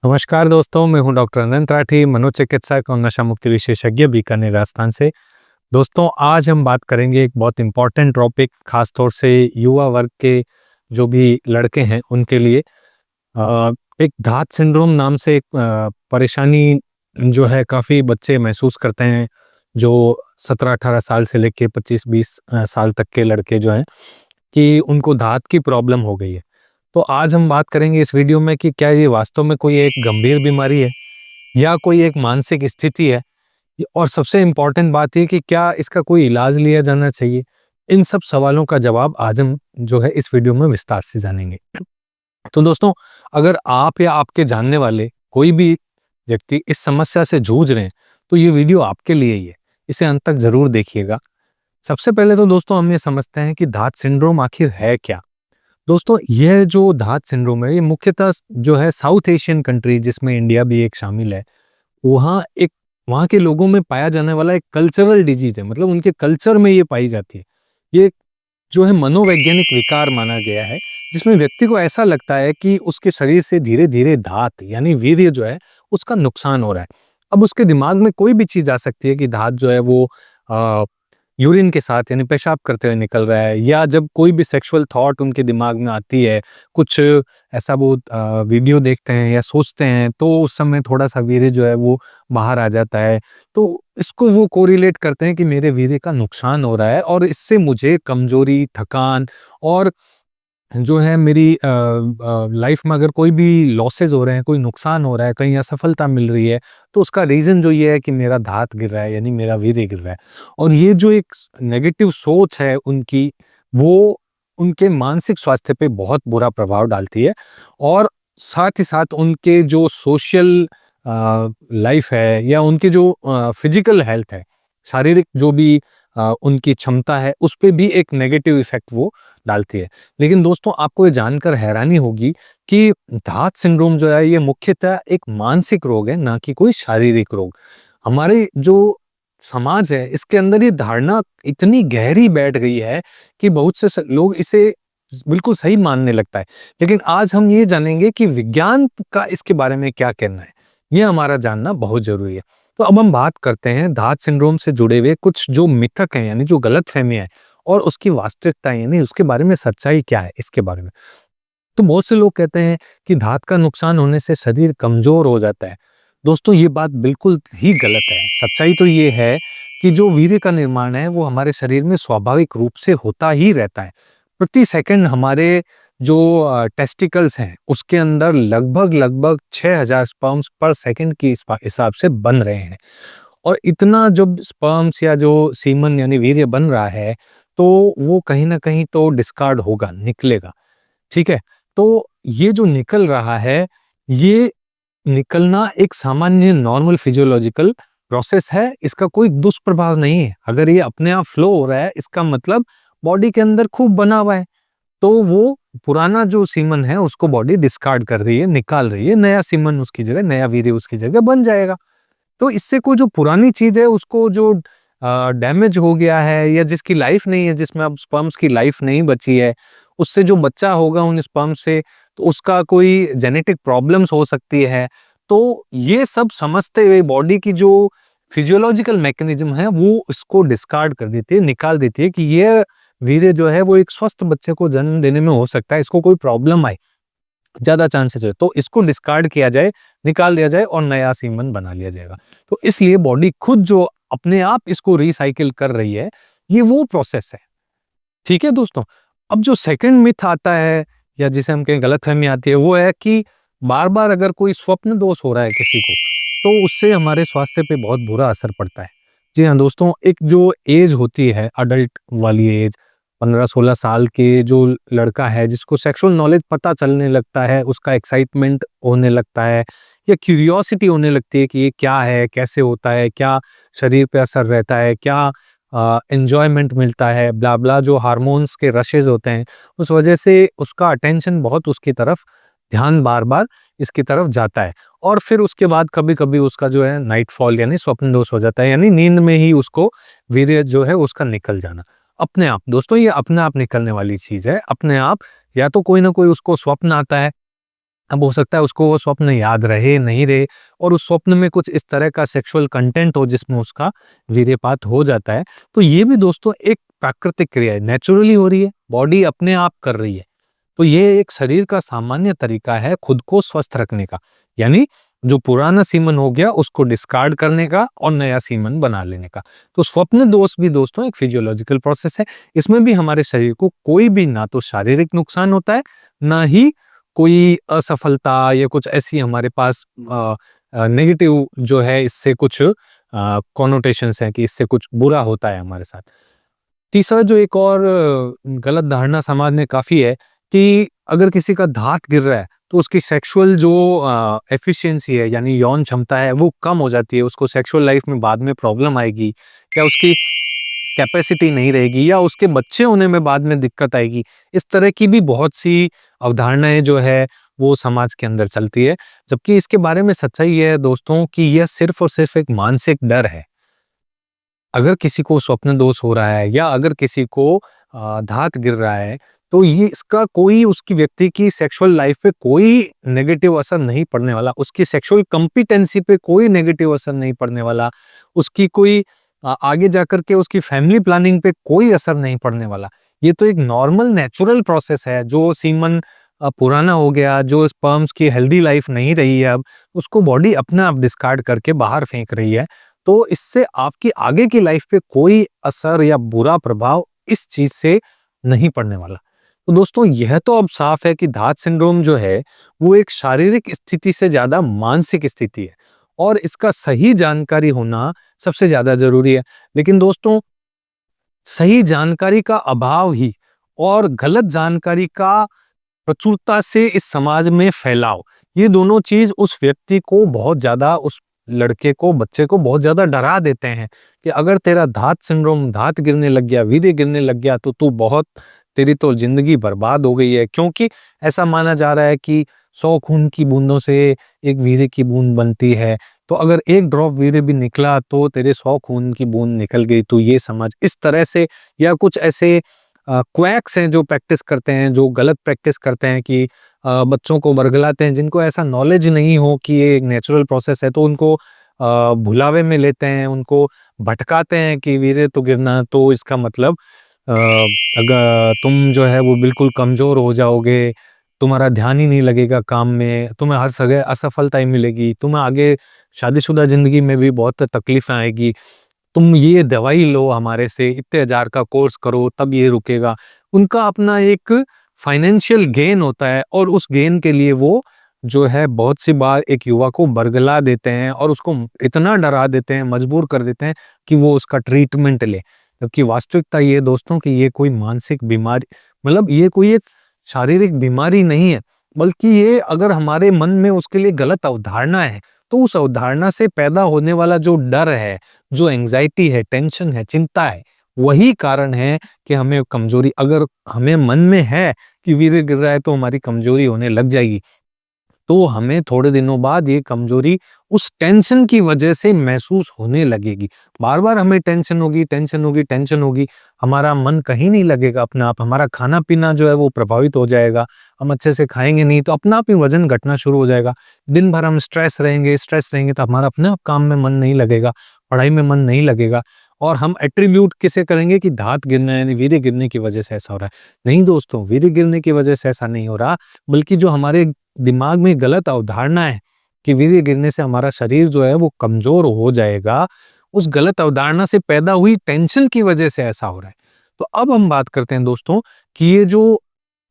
नमस्कार दोस्तों, मैं हूं डॉक्टर अनंत राठी, मनोचिकित्सक और नशा मुक्ति विशेषज्ञ बीकानेर राजस्थान से। दोस्तों, आज हम बात करेंगे एक बहुत इम्पोर्टेंट टॉपिक, खास तौर से युवा वर्ग के जो भी लड़के हैं उनके लिए। एक धात सिंड्रोम नाम से एक परेशानी जो है काफ़ी बच्चे महसूस करते हैं, जो 17-18 साल से लेके 25-20 साल तक के लड़के जो हैं कि उनको दाँत की प्रॉब्लम हो गई है। तो आज हम बात करेंगे इस वीडियो में कि क्या ये वास्तव में कोई एक गंभीर बीमारी है या कोई एक मानसिक स्थिति है, और सबसे इम्पोर्टेंट बात ये कि क्या इसका कोई इलाज लिया जाना चाहिए। इन सब सवालों का जवाब आज हम जो है इस वीडियो में विस्तार से जानेंगे। तो दोस्तों, अगर आप या आपके जानने वाले कोई भी व्यक्ति इस समस्या से जूझ रहे हैं, तो ये वीडियो आपके लिए ही है। इसे अंत तक ज़रूर देखिएगा। सबसे पहले तो दोस्तों हम ये समझते हैं कि दाँत सिंड्रोम आखिर है क्या? दोस्तों, यह जो दाँत सिंड्रोम है, ये मुख्यतः जो है साउथ एशियन कंट्री, जिसमें इंडिया भी एक शामिल है, वहाँ के लोगों में पाया जाने वाला एक कल्चरल डिजीज़ है। मतलब उनके कल्चर में ये पाई जाती है। ये जो है मनोवैज्ञानिक विकार माना गया है, जिसमें व्यक्ति को ऐसा लगता है कि उसके शरीर से धीरे-धीरे दाँत यानी वीर्य जो है, उसका नुकसान हो रहा है। अब उसके दिमाग में कोई भी चीज़ आ सकती है कि दाँत जो है वो अ, यूरिन के साथ यानी पेशाब करते हुए निकल रहा है, या जब कोई भी सेक्सुअल थॉट उनके दिमाग में आती है, कुछ ऐसा वो वीडियो देखते हैं या सोचते हैं, तो उस समय थोड़ा-सा वीर्य जो है वो बाहर आ जाता है। तो इसको वो कोरिलेट करते हैं कि मेरे वीर्य का नुकसान हो रहा है और इससे मुझे कमज़ोरी, थकान और जो है मेरी लाइफ में अगर कोई भी लॉसेस हो रहे हैं, कोई नुकसान हो रहा है, कहीं असफलता मिल रही है, तो उसका रीज़न जो ये है कि मेरा दाँत गिर रहा है, यानी मेरा वीर्य गिर रहा है। और ये जो एक नेगेटिव सोच है उनकी, वो उनके मानसिक स्वास्थ्य पे बहुत बुरा प्रभाव डालती है, और साथ ही साथ उनके जो सोशल लाइफ है, या उनकी जो फिजिकल हेल्थ है, शारीरिक जो भी उनकी क्षमता है, उस पे भी एक नेगेटिव इफ़ेक्ट वो डालती है। लेकिन दोस्तों, आपको ये जानकर हैरानी होगी कि दाँत सिंड्रोम जो है ये मुख्यतः एक मानसिक रोग है, ना कि कोई शारीरिक रोग। हमारे जो समाज है, इसके अंदर ये धारणा इतनी गहरी बैठ गई है कि बहुत से लोग इसे बिल्कुल सही मानने लगता है। लेकिन आज हम ये जानेंगे कि विज्ञान का इसके बारे में क्या कहना है। ये हमारा जानना बहुत जरूरी है। तो अब हम बात करते हैं दाँत सिंड्रोम से जुड़े हुए कुछ जो मिथक हैं, यानी जो गलतफहमियां हैं, और उसकी वास्तविकता यानी उसके बारे में सच्चाई क्या है इसके बारे में। तो बहुत से लोग कहते हैं कि दाँत का नुकसान होने से शरीर कमजोर हो जाता है। दोस्तों, ये बात बिल्कुल ही गलत है। सच्चाई तो ये है कि जो वीर्य का निर्माण है वो हमारे शरीर में स्वाभाविक रूप से होता ही रहता है। प्रति सेकंड हमारे जो टेस्टिकल्स हैं उसके अंदर लगभग लगभग 6000 स्पर्म्स पर सेकंड की हिसाब से बन रहे हैं। और इतना जब स्पर्म्स या जो सीमन यानी वीर्य बन रहा है, तो वो कहीं ना कहीं तो डिस्कार्ड होगा, निकलेगा। ठीक है? तो ये जो निकल रहा है, ये निकलना एक सामान्य नॉर्मल फिजियोलॉजिकल प्रोसेस है, इसका कोई दुष्प्रभाव नहीं है। अगर ये अपने आप फ्लो हो रहा है, इसका मतलब बॉडी के अंदर खूब बना हुआ है, तो वो पुराना जो सीमन है उसको बॉडी डिस्कार्ड कर रही है, निकाल रही है, नया सीमन उसकी जगह, नया वीर्य उसकी जगह बन जाएगा। तो इससे कोई जो पुरानी चीज़ है उसको जो डैमेज हो गया है, या जिसकी लाइफ नहीं है, जिसमें अब स्पर्म्स की लाइफ नहीं बची है, उससे जो बच्चा होगा उन स्पर्म से, तो उसका कोई जेनेटिक प्रॉब्लम्स हो सकती है। तो ये सब समझते हुए बॉडी की जो फिजियोलॉजिकल मैकेनिज्म है वो इसको डिस्कार्ड कर देती है, निकाल देती है कि ये वीर्य जो है वो एक स्वस्थ बच्चे को जन्म देने में हो सकता है, इसको कोई प्रॉब्लम आए, ज़्यादा चांसेस है, तो इसको डिस्कार्ड किया जाए, निकाल दिया जाए और नया सीमन बना लिया जाएगा। तो इसलिए बॉडी खुद जो अपने आप इसको रिसाइकिल कर रही है, ये वो प्रोसेस है। ठीक है दोस्तों? अब जो सेकंड मिथ आता है, या जिसे हम कहें गलतफ़हमी आती है, वो है कि बार-बार अगर कोई स्वप्न दोष हो रहा है किसी को, तो उससे हमारे स्वास्थ्य पे बहुत बुरा असर पड़ता है। जी हाँ दोस्तों, एक जो एज होती है अडल्ट वाली एज, 15-16 साल के जो लड़का है जिसको सेक्सुअल नॉलेज पता चलने लगता है, उसका एक्साइटमेंट होने लगता है, या क्यूरियोसिटी होने लगती है कि ये क्या है, कैसे होता है, क्या शरीर पे असर रहता है, क्या एन्जॉयमेंट मिलता है, ब्ला-ब्ला, जो हार्मोन्स के रशेज़ होते हैं, उस वजह से उसका अटेंशन बहुत उसकी तरफ, ध्यान बार-बार इसकी तरफ जाता है। और फिर उसके बाद कभी-कभी उसका जो है नाइट फॉल यानी स्वप्न दोष हो जाता है, यानी नींद में ही उसको वीर्य जो है उसका निकल जाना। अपने आप, दोस्तों ये अपने आप निकलने वाली चीज़ है, अपने आप, या तो कोई ना कोई उसको स्वप्न आता है, अब हो सकता है उसको वो स्वप्न याद रहे, नहीं रहे और उस स्वप्न में कुछ इस तरह का सेक्सुअल कंटेंट हो जिसमें उसका वीर्यपात हो जाता है। तो ये भी दोस्तों एक प्राकृतिक क्रिया है, नेचुरली हो रही है, बॉडी अपने आप कर रही है। तो ये एक शरीर का सामान्य तरीका है खुद को स्वस्थ रखने का। यानी जो पुराना सीमन हो गया उसको डिस्कार्ड करने का और नया सीमन बना लेने का। तो स्वप्न दोष भी दोस्तों एक फिजियोलॉजिकल प्रोसेस है। इसमें भी हमारे शरीर को कोई भी ना तो शारीरिक नुकसान होता है, ना ही कोई असफलता या कुछ ऐसी हमारे पास नेगेटिव जो है इससे कुछ कॉनोटेशंस हैं कि इससे कुछ बुरा होता है हमारे साथ। तीसरा जो एक और गलत धारणा समाज में काफ़ी है कि अगर किसी का दाँत गिर रहा है, तो उसकी सेक्सुअल जो एफिशिएंसी है यानी यौन क्षमता है वो कम हो जाती है, उसको सेक्सुअल लाइफ में बाद में प्रॉब्लम आएगी या उसकी कैपेसिटी नहीं रहेगी या उसके बच्चे होने में बाद में दिक्कत आएगी। इस तरह की भी बहुत सी अवधारणाएँ जो है वो समाज के अंदर चलती है। जबकि इसके बारे में सच्चाई ये है दोस्तों कि यह सिर्फ़ और सिर्फ़ एक मानसिक डर है। अगर किसी को स्वप्न दोष हो रहा है या अगर किसी को धात गिर रहा है, तो ये इसका कोई उसकी व्यक्ति की सेक्सुअल लाइफ पे कोई नेगेटिव असर नहीं पड़ने वाला, उसकी सेक्सुअल कॉम्पिटेंसी पे कोई नेगेटिव असर नहीं पड़ने वाला, उसकी कोई आगे जाकर के उसकी फैमिली प्लानिंग पे कोई असर नहीं पड़ने वाला। ये तो एक नॉर्मल नेचुरल प्रोसेस है, जो सीमन पुराना हो गया, जो स्पर्म्स की हेल्दी लाइफ नहीं रही है अब, उसको बॉडी अपने आप डिस्कार्ड करके बाहर फेंक रही है। तो इससे आपकी आगे की लाइफ पे कोई असर या बुरा प्रभाव इस चीज से नहीं पड़ने वाला। तो दोस्तों यह तो अब साफ है कि धात सिंड्रोम जो है वो एक शारीरिक स्थिति से ज्यादा मानसिक स्थिति है और इसका सही जानकारी होना सबसे ज्यादा जरूरी है। लेकिन दोस्तों सही जानकारी का अभाव ही और गलत जानकारी का प्रचुरता से इस समाज में फैलाव, ये दोनों चीज उस व्यक्ति को बहुत ज्यादा, उस लड़के को, बच्चे को बहुत ज्यादा डरा देते हैं कि अगर तेरा धात सिंड्रोम, धात गिरने लग गया, वीर्य गिरने लग गया तो तू बहुत, तेरी तो जिंदगी बर्बाद हो गई है। क्योंकि ऐसा माना जा रहा है कि 100 खून की बूंदों से एक वीर्य की बूंद बनती है। तो अगर एक ड्रॉप वीर्य भी निकला तो तेरे 100 खून की बूंद निकल गई। तो ये समझ इस तरह से या कुछ ऐसे क्वैक्स हैं जो प्रैक्टिस करते हैं, जो गलत प्रैक्टिस करते हैं कि बच्चों को वर्गलाते हैं, जिनको ऐसा नॉलेज नहीं हो कि ये एक नेचुरल प्रोसेस है, तो उनको भुलावे में लेते हैं, उनको भटकाते हैं कि वीर्य तो गिरना तो इसका मतलब अगर तुम जो है वो बिल्कुल कमजोर हो जाओगे, तुम्हारा ध्यान ही नहीं लगेगा काम में, तुम्हें हर जगह असफलता ही मिलेगी, तुम्हें आगे शादीशुदा जिंदगी में भी बहुत तकलीफें आएगी, तुम ये दवाई लो हमारे से, इतने हजार का कोर्स करो तब ये रुकेगा। उनका अपना एक फाइनेंशियल गेन होता है और उस गेन के लिए वो जो है बहुत सी बार एक युवा को बरगला देते हैं और उसको इतना डरा देते हैं, मजबूर कर देते हैं कि वो उसका ट्रीटमेंट ले। जबकि वास्तविकता ये है दोस्तों कि ये कोई मानसिक बीमारी, मतलब ये कोई एक शारीरिक बीमारी नहीं है, बल्कि ये अगर हमारे मन में उसके लिए गलत अवधारणा है, तो उस अवधारणा से पैदा होने वाला जो डर है, जो एंग्जाइटी है, टेंशन है, चिंता है, वही कारण है कि हमें कमजोरी, अगर हमें मन में है कि वीर्य गिर रहा है तो हमारी कमजोरी होने लग जाएगी, तो हमें थोड़े दिनों बाद ये कमजोरी उस टेंशन की वजह से महसूस होने लगेगी। बार-बार हमें टेंशन होगी, टेंशन होगी, टेंशन होगी, हमारा मन कहीं नहीं लगेगा अपना आप, हमारा खाना-पीना जो है वो प्रभावित हो जाएगा, हम अच्छे से खाएँगे नहीं तो अपना आप ही वज़न घटना शुरू हो जाएगा। दिन भर हम स्ट्रेस रहेंगे तो हमारा अपने आप काम में मन नहीं लगेगा, पढ़ाई में मन नहीं लगेगा और हम एट्रिब्यूट किसे करेंगे कि धात गिरना यानी वीर्य गिरने की वजह से ऐसा हो रहा है। नहीं दोस्तों, वीर्य गिरने की वजह से ऐसा नहीं हो रहा, बल्कि जो हमारे दिमाग में गलत अवधारणा है कि वीर्य गिरने से हमारा शरीर जो है वो कमजोर हो जाएगा, उस गलत अवधारणा से पैदा हुई टेंशन की वजह से ऐसा हो रहा है। तो अब हम बात करते हैं दोस्तों कि ये जो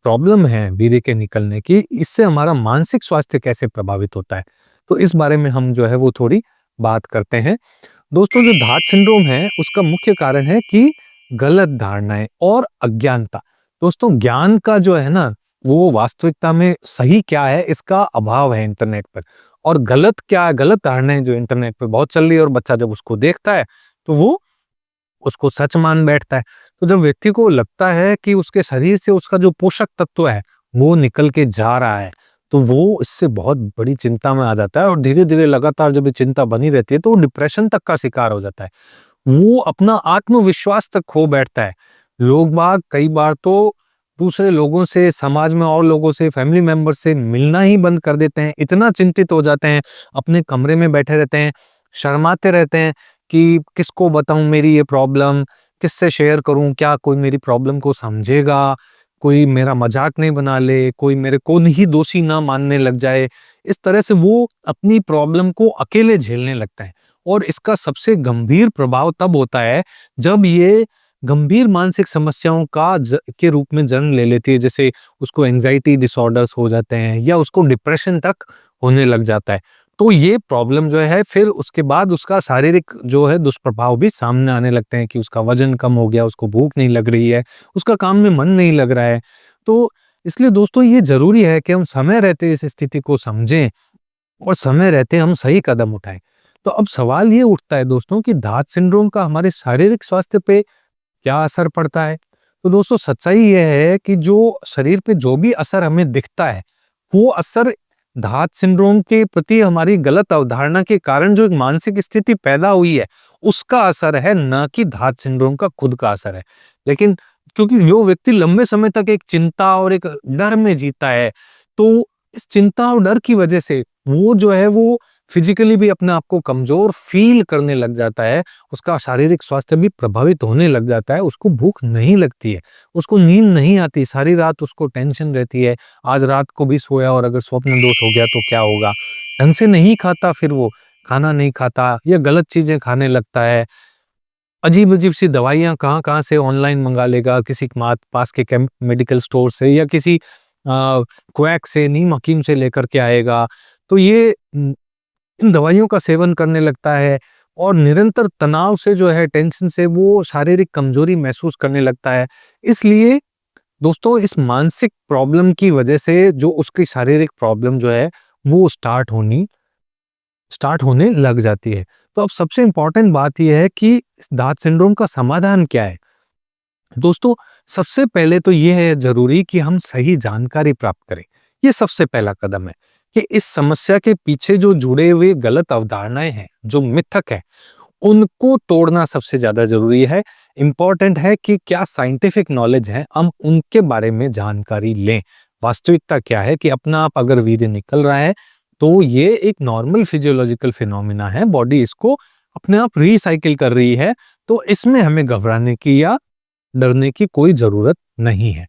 प्रॉब्लम है वीर्य के निकलने की, इससे हमारा मानसिक स्वास्थ्य कैसे प्रभावित होता है। तो इस बारे में हम जो है वो थोड़ी बात करते हैं। दोस्तों जो धात सिंड्रोम है उसका मुख्य कारण है कि गलत धारणाएं और अज्ञानता। दोस्तों ज्ञान का जो है ना वो वास्तविकता में सही क्या है इसका अभाव है इंटरनेट पर, और गलत क्या है, गलत धारणाएं जो इंटरनेट पर बहुत चल रही है और बच्चा जब उसको देखता है तो वो उसको सच मान बैठता है। तो जब व्यक्ति को लगता है कि उसके शरीर से उसका जो पोषक तत्व है वो निकल के जा रहा है, तो वो इससे बहुत बड़ी चिंता में आ जाता है और धीरे धीरे लगातार जब ये चिंता बनी रहती है तो वो डिप्रेशन तक का शिकार हो जाता है, वो अपना आत्मविश्वास तक खो बैठता है। लोग बाग कई बार तो दूसरे लोगों से, समाज में और लोगों से, फैमिली मेंबर से मिलना ही बंद कर देते हैं, इतना चिंतित हो जाते हैं, अपने कमरे में बैठे रहते हैं, शर्माते रहते हैं कि किसको बताऊँ मेरी ये प्रॉब्लम, किससे शेयर करूँ, क्या कोई मेरी प्रॉब्लम को समझेगा, कोई मेरा मज़ाक नहीं बना ले, कोई मेरे को ही दोषी ना मानने लग जाए। इस तरह से वो अपनी प्रॉब्लम को अकेले झेलने लगता है और इसका सबसे गंभीर प्रभाव तब होता है जब ये गंभीर मानसिक समस्याओं का के रूप में जन्म ले लेती है, जैसे उसको एंजाइटी डिसऑर्डर्स हो जाते हैं या उसको डिप्रेशन तक होने लग जाता है। तो ये प्रॉब्लम जो है फिर उसके बाद उसका शारीरिक जो है दुष्प्रभाव भी सामने आने लगते हैं कि उसका वजन कम हो गया, उसको भूख नहीं लग रही है, उसका काम में मन नहीं लग रहा है। तो इसलिए दोस्तों ये ज़रूरी है कि हम समय रहते इस स्थिति को समझें और समय रहते हम सही कदम उठाएँ। तो अब सवाल ये उठता है दोस्तों कि धात सिंड्रोम का हमारे शारीरिक स्वास्थ्य पे क्या असर पड़ता है? तो दोस्तों सच्चाई ये है कि जो शरीर पे जो भी असर हमें दिखता है, वो असर धात सिंड्रोम के प्रति हमारी गलत अवधारणा के कारण जो एक मानसिक स्थिति पैदा हुई है, उसका असर है, ना कि धात सिंड्रोम का खुद का असर है। लेकिन क्योंकि जो व्यक्ति लंबे समय तक एक चिंता और एक डर में जीता है, तो इस चिंता और डर की वजह से वो जो है वो फिजिकली भी अपने आप को कमजोर फील करने लग जाता है, उसका शारीरिक स्वास्थ्य भी प्रभावित होने लग जाता है, उसको भूख नहीं लगती है, उसको नींद नहीं आती, सारी रात उसको टेंशन रहती है, आज रात को भी सोया और अगर स्वप्न दोष हो गया तो क्या होगा? ढंग से नहीं खाता फिर वो, खाना नहीं खाता या गलत चीज़ें खाने लगता है, अजीब-अजीब सी दवाइयाँ कहाँ-कहाँ से ऑनलाइन मंगा लेगा, किसी मात पास के मेडिकल स्टोर से या किसी क्वैक से, नीम हकीम से लेकर के आएगा। तो ये इन दवाइयों का सेवन करने लगता है और निरंतर तनाव से जो है टेंशन से वो शारीरिक कमजोरी महसूस करने लगता है। इसलिए दोस्तों इस मानसिक प्रॉब्लम की वजह से जो उसकी शारीरिक प्रॉब्लम जो है वो स्टार्ट होने लग जाती है। तो अब सबसे इम्पोर्टेंट बात यह है कि इस दांत सिंड्रोम का समाधान क्या है? दोस्तों सबसे पहले तो ये है जरूरी कि हम सही जानकारी प्राप्त करें। ये सबसे पहला कदम है कि इस समस्या के पीछे जो जुड़े हुए गलत अवधारणाएं हैं, जो मिथक है, उनको तोड़ना सबसे ज्यादा जरूरी है। इंपॉर्टेंट है कि क्या साइंटिफिक नॉलेज है, हम उनके बारे में जानकारी लें। वास्तविकता क्या है कि अपना आप अगर वीर्य निकल रहा है तो ये एक नॉर्मल फिजियोलॉजिकल फिनोमिना है, बॉडी इसको अपने आप रिसाइकिल कर रही है। तो इसमें हमें घबराने की या डरने की कोई जरूरत नहीं है।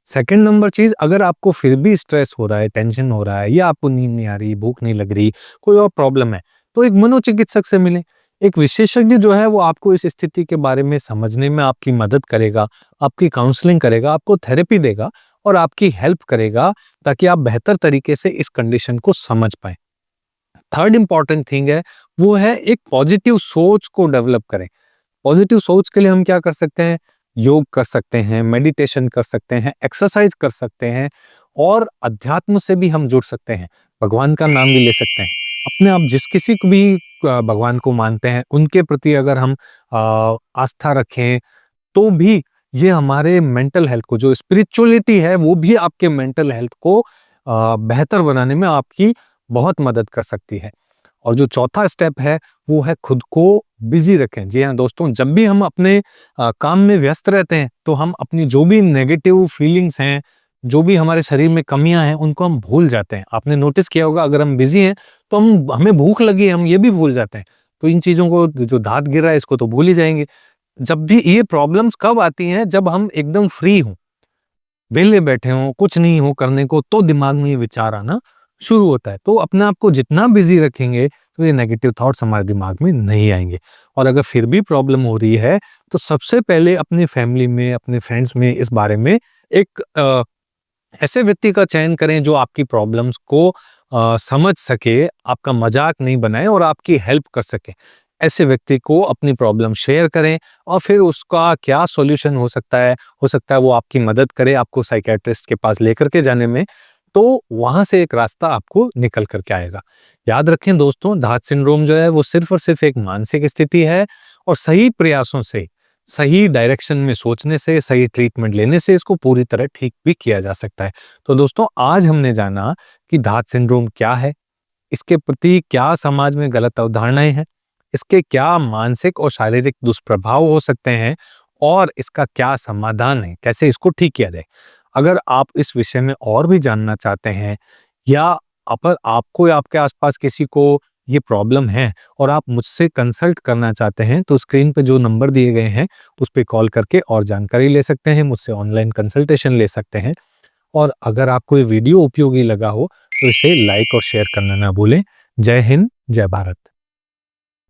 सेकंड नंबर चीज, अगर आपको फिर भी स्ट्रेस हो रहा है, टेंशन हो रहा है या आपको नींद नहीं आ रही, भूख नहीं लग रही, कोई और प्रॉब्लम है, तो एक मनोचिकित्सक से मिलें। एक विशेषज्ञ जो है वो आपको इस स्थिति के बारे में समझने में आपकी मदद करेगा, आपकी काउंसलिंग करेगा, आपको थेरेपी देगा और आपकी हेल्प करेगा ताकि आप बेहतर तरीके से इस कंडीशन को समझ पाए। थर्ड इंपॉर्टेंट थिंग है वो है एक पॉजिटिव सोच को डेवलप करें। पॉजिटिव सोच के लिए हम क्या कर सकते हैं? योग कर सकते हैं, मेडिटेशन कर सकते हैं, एक्सरसाइज कर सकते हैं और अध्यात्म से भी हम जुड़ सकते हैं। भगवान का नाम भी ले सकते हैं। अपने आप जिस किसी को भी भगवान को मानते हैं, उनके प्रति अगर हम आस्था रखें, तो भी ये हमारे मेंटल हेल्थ को, जो स्पिरिचुअलिटी है, वो भी आपके मेंटल हेल्थ को बेहतर बनाने में आपकी बहुत मदद कर सकती है। और जो चौथा स्टेप है वो है खुद को बिजी रखें। जी हाँ दोस्तों, जब भी हम अपने काम में व्यस्त रहते हैं तो हम अपनी जो भी नेगेटिव फीलिंग्स हैं, जो भी हमारे शरीर में कमियां हैं, उनको हम भूल जाते हैं। आपने नोटिस किया होगा अगर हम बिजी हैं तो हमें भूख लगी है, हम ये भी भूल जाते हैं। तो इन चीजों को, जो दांत गिर रहा है इसको तो भूल ही जाएंगे। जब भी ये प्रॉब्लम्स कब आती हैं? जब हम एकदम फ्री हों, वेले बैठे हों, कुछ नहीं हो करने को, तो दिमाग में ये विचार आना शुरू होता है। तो अपने आप को जितना बिजी रखेंगे तो ये नेगेटिव थॉट्स हमारे दिमाग में नहीं आएंगे। और अगर फिर भी प्रॉब्लम हो रही है तो सबसे पहले अपनी फैमिली में, अपने फ्रेंड्स में इस बारे में एक ऐसे व्यक्ति का चयन करें जो आपकी प्रॉब्लम्स को समझ सके, आपका मजाक नहीं बनाए और आपकी हेल्प कर सके। ऐसे व्यक्ति को अपनी प्रॉब्लम शेयर करें और फिर उसका क्या सॉल्यूशन हो सकता है वो आपकी मदद करे आपको साइकियाट्रिस्ट के पास लेकर के जाने में। तो वहां से एक रास्ता आपको निकल करके आएगा। याद रखें दोस्तों, धात सिंड्रोम जो है वो सिर्फ और सिर्फ एक मानसिक स्थिति है और सही प्रयासों से, सही डायरेक्शन में सोचने से, सही ट्रीटमेंट लेने से इसको पूरी तरह ठीक भी किया जा सकता है। तो दोस्तों आज हमने जाना कि धात सिंड्रोम क्या है, इसके प्रति क्या समाज में गलत अवधारणाएं हैं, इसके क्या मानसिक और शारीरिक दुष्प्रभाव हो सकते हैं और इसका क्या समाधान है, कैसे इसको ठीक किया जाए। अगर आप इस विषय में और भी जानना चाहते हैं या अगर आपको या आपके आसपास किसी को ये प्रॉब्लम है और आप मुझसे कंसल्ट करना चाहते हैं, तो स्क्रीन पे जो नंबर दिए गए हैं उस पे कॉल करके और जानकारी ले सकते हैं, मुझसे ऑनलाइन कंसल्टेशन ले सकते हैं। और अगर आपको ये वीडियो उपयोगी लगा हो तो इसे लाइक और शेयर करना ना भूलें। जय हिंद, जय भारत।